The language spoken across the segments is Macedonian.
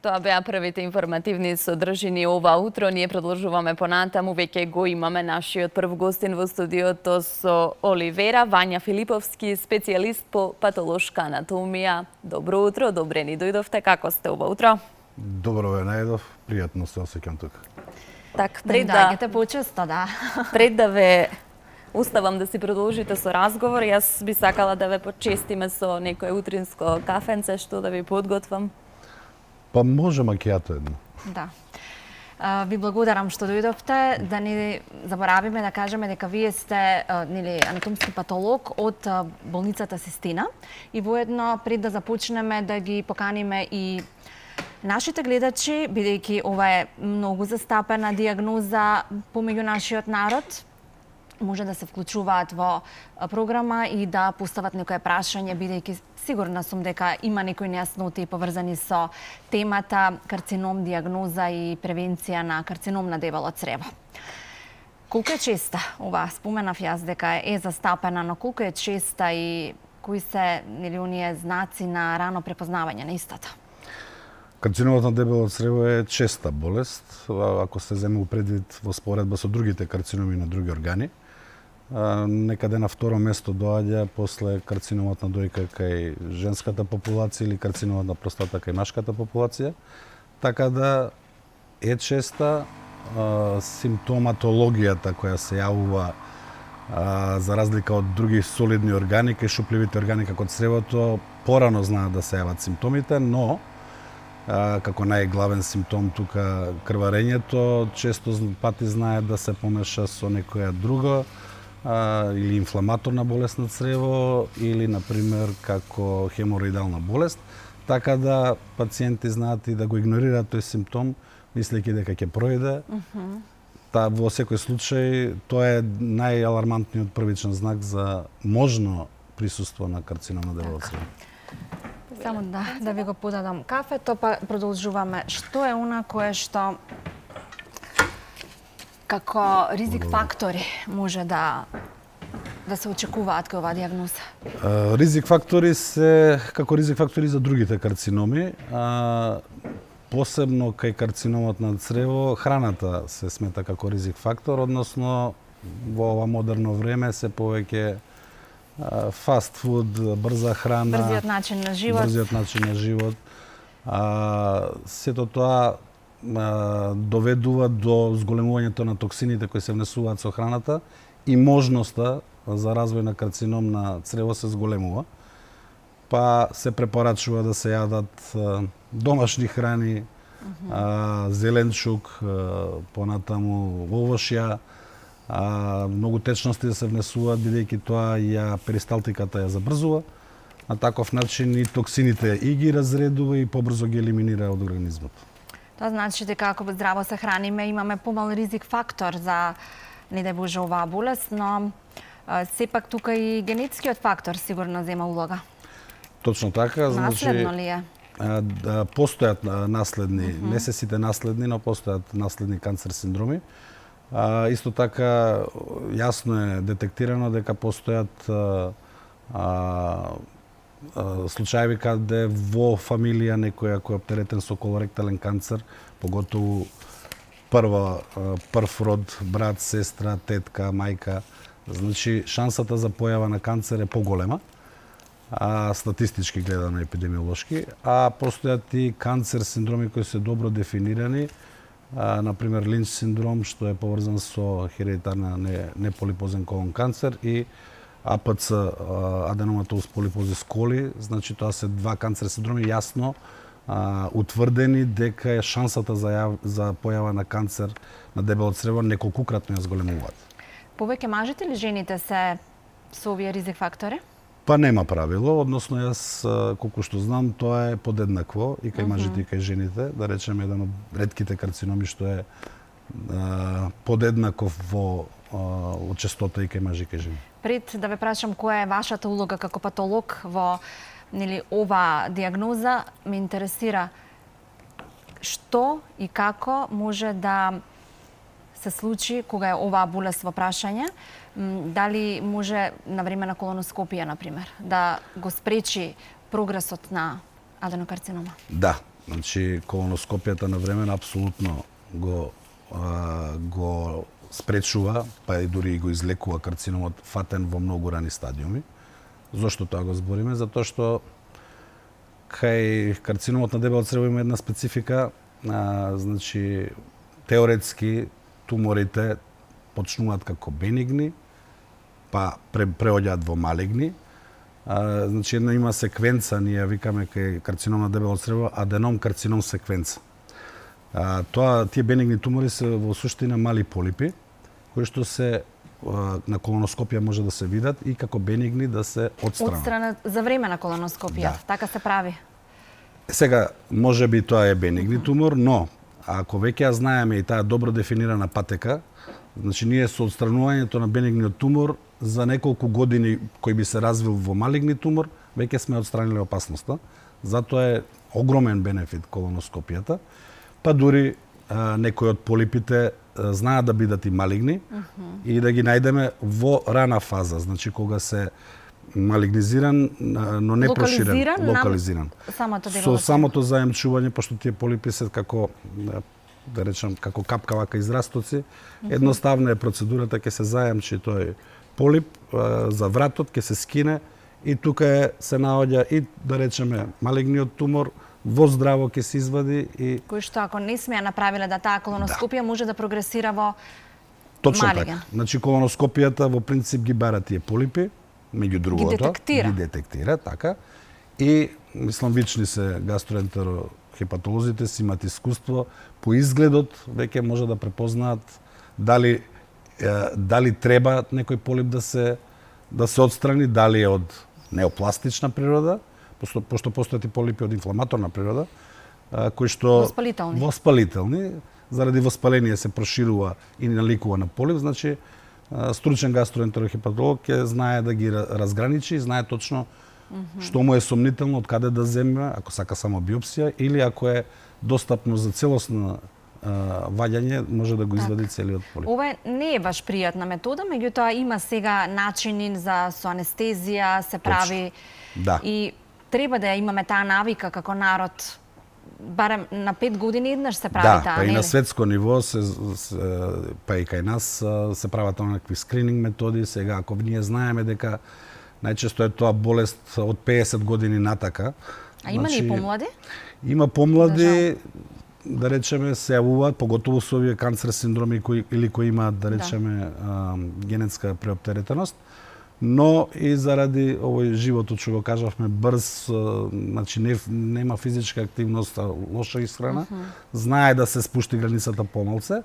Тоа беа првите информативни содржини ова утро. Ние продолжуваме понатаму. Веќе го имаме нашиот прв гостин во студиото со Оливера, Вања Филиповски, специјалист по патолошка анатомија. Добро утро, добре ни дојдовте. Како сте ова утро? Добро ве најдов, пријатно се осеќам тука. Так, доаѓате почесто, да. Пред да ве уставам да си продолжите со разговор, јас би сакала да ве почестиме со некое утринско кафенце, што да ви подготвам. Па може макијато едно. Да. Ви благодарам што дојдовте. Да не заборавиме да кажеме дека вие сте анатомски патолог од болницата Систина и воедно пред да започнеме да ги поканиме и нашите гледачи, бидејќи ова е многу застапена дијагноза помеѓу нашиот народ, може да се вклучуваат во програма и да постават некое прашање, бидејќи сигурна сум дека има некои нејасноти поврзани со темата карцином, дијагноза и превенција на карцином на дебело црево. Колку е честа ова? Споменав јас дека е застапена, но колку е честа и кои се оние знаци на рано препознавање на истата? Карциномот на дебело црево е честа болест, ако се земе предвид во споредба со другите карциноми на други органи. Некаде на второ место доаѓа после карциномот на дојка кај женската популација или карциномот на простата кај машката популација. Така да е честа, симптоматологијата која се јавува за разлика од други солидни органи, кај шупливите органи како цревото, порано знаат да се јават симптомите, но како најглавен симптом тука крварењето, често пати знаат да се помеша со некоја друга или инфламаторна болест на црево или, например, како хемороидална болест, така да пациенти знаат и да го игнорираат тој симптом, мислејќи дека ќе пројде. Во секој случај, тоа е најалармантниот првичен знак за можно присуство на карцином на дебело црево. Само да ви го подадам кафето, па продолжуваме. Што е она кое што како ризик фактори може да се очекуваат кај оваа дијагноза? Ризик фактори се како ризик фактори за другите карциноми, посебно кај карциномот на црево, храната се смета како ризик фактор, односно во ова модерно време се повеќе фаст фуд, брза храна, брзиот начин на живот. Сето тоа доведува до зголемувањето на токсините кои се внесуваат со храната и можноста за развој на карцином на црево се зголемува. Па се препорачува да се јадат домашни храни, зеленчук, понатаму овошја, многу течности да се внесуваат, бидејќи тоа перисталтиката ја забрзува, на таков начин и токсините и ги разредува и побрзо ги елиминира од организмот. Тоа значи дека ако здраво се храниме, имаме помал ризик фактор за, не дај Боже, оваа болест, но сепак тука и генетскиот фактор сигурно зема улога. Точно така, наследно ли е? Постојат наследни, не се сите наследни, но постојат наследни канцер синдроми. Исто така, јасно е детектирано дека постојат случаеви каде во фамилија некоја кој е оптеретен со колоректален канцер, поготово прв род, брат, сестра, тетка, мајка, значи шансата за појава на канцер е поголема, статистички гледано епидемиолошки, а постојат и канцер синдроми кои се добро дефинирани, например Линч синдром, што е поврзан со хередитарна неполипозен колон канцер и АПЦ, аденоматоз полипозис коли, значи тоа се два канцер синдроми јасно утврдени дека е шансата за појава на канцер на дебело црево неколкукратно ја зголемуваат. Повеќе мажите или жените се со овие ризик фактори? Па нема правило, односно јас колку што знам, тоа е подеднакво и кај мажите и кај жените, да речеме еден од ретките карциноми што е подеднаков во честота и кај мажи и кај жени. Пред да ве прашам која е вашата улога како патолог во оваа дијагноза, ме интересира што и како може да се случи кога е оваа болест во прашање, дали може на време на колоноскопија, например, да го спречи прогресот на аденокарцинома? Да, Значи, колоноскопијата на време апсолутно го спречува, па и дури го излекува карциномот фатен во многу рани стадиуми. Зошто тоа го збориме? Затоа што кај карциномот на дебело црево има една специфика, значи теоретски туморите почнуваат како бенигни, па преоѓаат во малигни. Значи една има секвенца, ние викаме кај карцином на дебело црево аденом карцином секвенца. Тие бенигни тумори се во суштина мали полипи, кои што се на колоноскопија може да се видат и како бенигни да се отстранат. Отстранат за време на колоноскопија, така се прави. Сега, може би тоа е бенигни тумор, но ако веќе ја знаеме и таа добро дефинирана патека, значи ние со отстранувањето на бенигниот тумор за неколку години кој би се развил во малигни тумор, веќе сме отстраниле опасноста. Затоа е огромен бенефит колоноскопијата. Па дури некои од полипите знаат да бидат и малигни и да ги најдеме во рана фаза, значи кога се малигнизиран, но не проширен, локализиран. Со самото заемчување, пошто тие полипи се како, да речам, како капка вака израстоци, едноставна е процедурата, ќе се заемчи тој полип за вратот, ќе се скине и тука се наоѓа и, да речеме, малигниот тумор, во здраво ќе се извади и кој што ако не сме ја направиле да таа колоноскопија може да прогресира во точно малиген. така. Значи колоноскопијата во принцип ги бара тие полипи, меѓу другото, ги детектира, така. И мислам вични се гастроентерохепатолозите си имаат искуство по изгледот веќе може да препознаат дали треба некој полип да се отстрани, дали е од неопластична природа, пошто постојат и полипи од инфламаторна природа, кои што воспалителни, заради воспаление се проширува и наликува на полип, значи стручен гастроентерохепатолог ќе знае да ги разграничи и знае точно што му е сомнително, од каде да земе, ако сака само биопсија или ако е достапно за целосно ваѓање, може да го извади целиот полип. Ова не е баш пријатна метода, меѓутоа има сега начини за со анестезија се прави. Да. И треба да ја имаме таа навика како народ, барем на 5 години еднаш се прави таа, па и нели? на светско ниво па и кај нас се прават онакви скрининг методи. Сега ако ние знаеме дека најчесто е тоа болест од 50 години натака. А има ли и помлади? Има помлади, да речеме, се јавуваат, поготово со овие канцер синдроми или кои имаат, да речеме, генетска преоптеретеност. Но и заради овој животот, што го кажавме, брз, значи нема физичка активност, лоша исхрана, знае да се спушти границата помалце.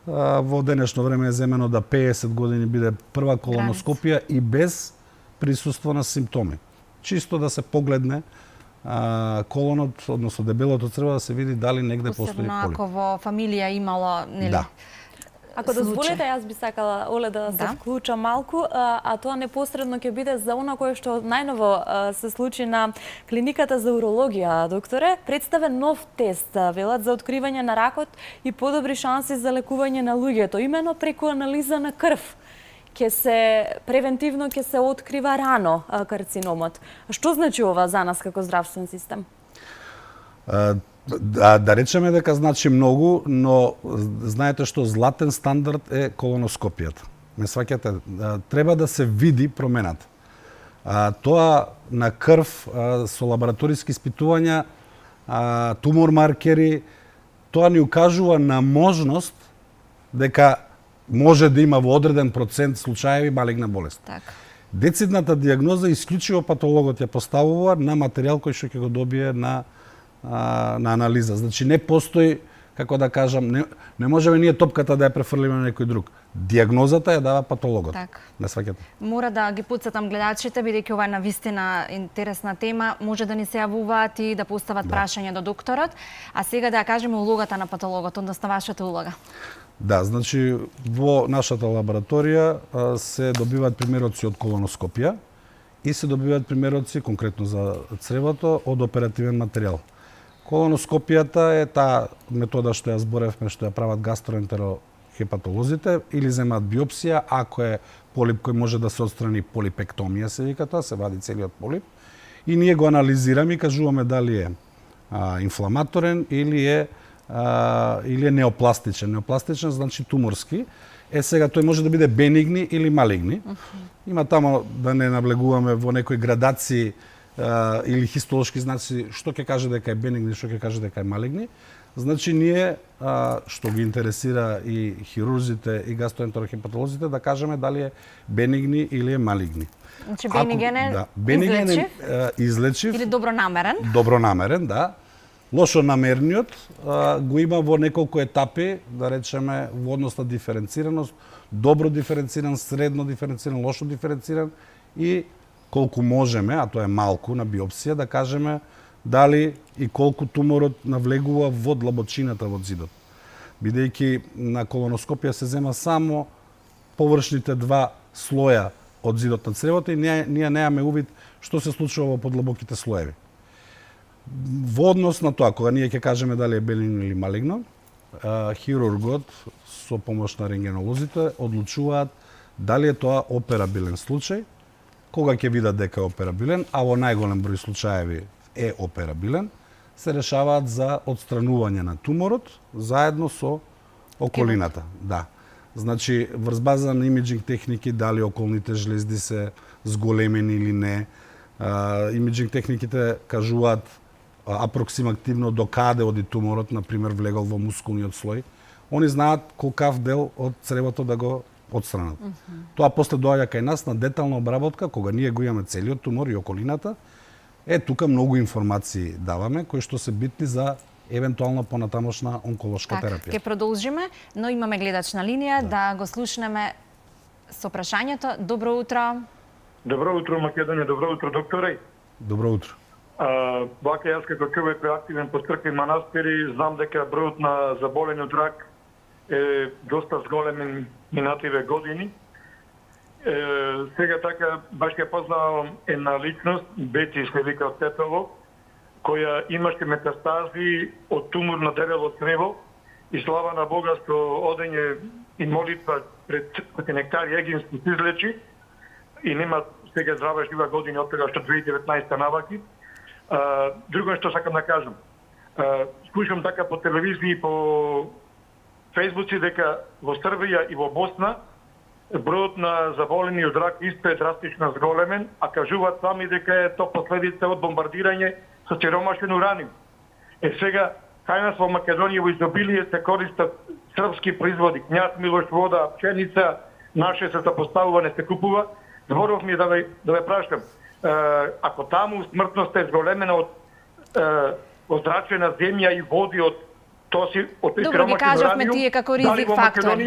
Во денешно време е земено да 50 години биде прва колоноскопија и без присуство на симптоми. Чисто да се погледне колонот, односно дебелото црево, да се види дали негде постои полип. Посебно ако во фамилија имало, нели? Да. Ако дозволите, јас би сакала, Оле, да се вклучам малку, а тоа непосредно ќе биде за она кое што најново се случи на клиниката за урологија, докторе. Представен нов тест, велат, за откривање на ракот и подобри шанси за лекување на луѓето, имено преку анализа на крв. Превентивно ќе се открива рано карциномот. Што значи ова за нас како здравствен систем? Да речеме дека значи многу, но знаете што златен стандард е колоноскопијата. Ме сваќате, треба да се види промената. Тоа на крв со лабораториски испитувања, тумор маркери, тоа ни укажува на можност дека може да има во одреден процент случаеви малигна болест. Така. Децидната диагноза исклучиво патологот ја поставува на материјал кој што ќе го добие на анализа. Значи не постои, како да кажам, не можеме ние топката да ја префрлиме на некој друг. Диагнозата ја дава патологот. Так. Не сваќате. Мора да ги потсетам гледачите, бидејќи ова е навистина интересна тема, може да ни се јавуваат и да постават прашања до докторот. А сега да ја кажеме улогата на патологот, односно вашата улога. Да, значи во нашата лабораторија се добиваат примероци од колоноскопија и се добиваат примероци конкретно за цревото од оперативен материјал. Колоноскопијата е таа метода што ја зборевме, што ја прават гастроентерохепатолозите, или земаат биопсија, ако е полип кој може да се отстрани, полипектомија се вика тоа, се вади целиот полип, и ние го анализираме и кажуваме дали е инфламаторен или е неопластичен. Неопластичен значи туморски. Сега тој може да биде бенигни или малигни. Има тамо да не наблегуваме во некои градации или хистолошки знаци што ќе каже дека е бенигни, што ќе каже дека е малигни. Значи ние што ги интересира и хирурзите и гастроентерохепатолозите да кажеме дали е бенигни или е малигни. Значи бениген е излечив или добронамерен. Добронамерен, да. Лошо намерниот го има во неколку етапи, да речеме, во однос на диференцираност, добро диференциран, средно диференциран, лошо диференциран и колку можеме, а тоа е малку на биопсија, да кажеме дали и колку туморот навлегува во длабочината во зидот. Бидејќи на колоноскопија се зема само површните два слоја од зидот на цревото и ние немаме увид што се случува во подлабоките слоеви. Во однос на тоа, кога ние ќе кажеме дали е бенигно или малигно, хирургот со помош на рентгенолозите одлучуваат дали е тоа операбилен случај, кога ќе видат дека е операбилен, а во најголем број случаеви е операбилен, се решаваат за отстранување на туморот заедно со околината. Да. Значи, врз база на имиджинг техники, дали околните жлезди се зголемени или не, имиджинг техниките кажуваат апроксимативно до каде оди туморот, например, влегол во мускулниот слој. Они знаат колкав дел од цревото да го отстранат. Тоа после доаѓа кај нас на детална обработка, кога ние го имаме целиот тумор и околината. Тука многу информации даваме, кои што се битни за евентуална понатамошна онколошка терапија. Ќе продолжиме, но имаме гледач на линија, да го слушнеме со прашањето. Добро утро. Добро утро, Македонија. Добро утро, докторе. Добро утро. Вака јас како човек кој е активен по цркви и манастири, знам дека бројот на заболени од рак е доста зголемен минативе години. Сега така, баш ќе познавам една личност, Бети се вика од Тетово, која имаше метастази од тумор на дебело црево и слава на Бога со одење и молитва пред Нектар Егинс се излечи и нема сега здрава жива години од тога што 2019 наваки. Друго што сакам да кажам. Слушам така по телевизија и по фејсбуци дека во Србија и во Босна бројот на заболени од рак исто е драстично зголемен, а кажуваат сами дека е тоа последица од бомбардирање со сиромашен ураниум. Сега, кај нас во Македонија во изобилие се користат српски производи, књаз Милош вода, пшеница, наше се запоставува, не се купува. Зборов ми да ве прашам, ако таму смртноста е зголемена од зрачена земја и води од тоси од Добро ги кажавме тие како ризик фактор.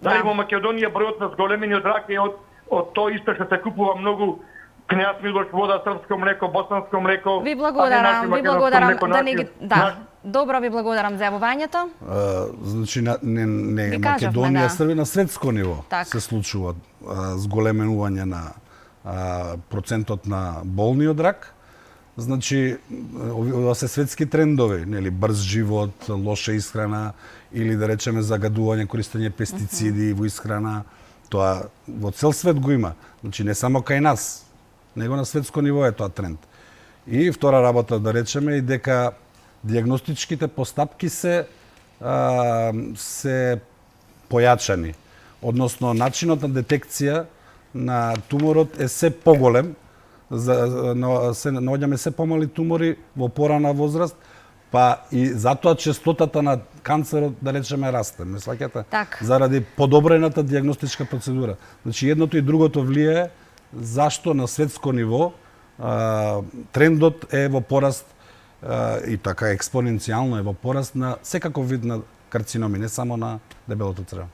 Дали во Македонија бројот на зголемени од рак е од тоа исто што се купува многу књаз Милош вода, српско млеко, босанско млеко. Ви благодарам. Добро, ви благодарам за јавувањето. Значи не Македонија, Србија на светско ниво се случува зголеменување на процентот на болни од рак. Значи, ова се светски трендови, нели, брз живот, лоша исхрана или да речеме загадување, користење пестициди во исхрана. Тоа во цел свет го има. Значи не само кај нас, него на светско ниво е тоа тренд. И втора работа да речеме и дека дијагностичките постапки се појачани. Односно, начинот на детекција на туморот е се поголем, се наоѓаме се помали тумори во порана возраст, па и затоа честотата на канцерот, да речеме, расте. Ме сваќате? Заради подобрената дијагностичка процедура. Значи, едното и другото влијае зашто на светско ниво трендот е во пораст и така експоненцијално е во пораст на секаков вид на карциноми, не само на дебелото црево.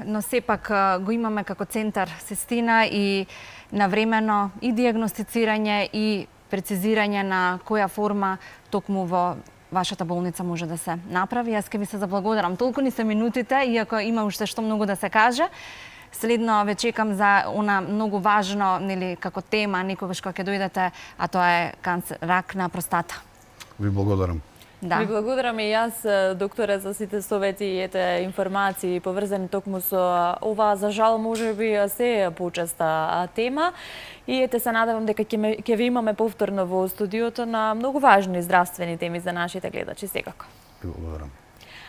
Но сепак го имаме како центар Сестина и навремено и дијагностицирање и прецизирање на која форма токму во вашата болница може да се направи. Јас ке ви се заблагодарам. Толку ни се минутите, иако има уште што многу да се каже. Следно ве чекам за она многу важно, нели, како тема некогаш кога ќе дојдете, а тоа е рак на простата. Ви благодарам. Да. Ви благодарам и јас, докторе, за сите совети и информации поврзани токму со ова, за жал, може би се почеста тема. И се надевам дека ќе ви имаме повторно во студиото на многу важни здравствени теми за нашите гледачи секако. Ви благодарам.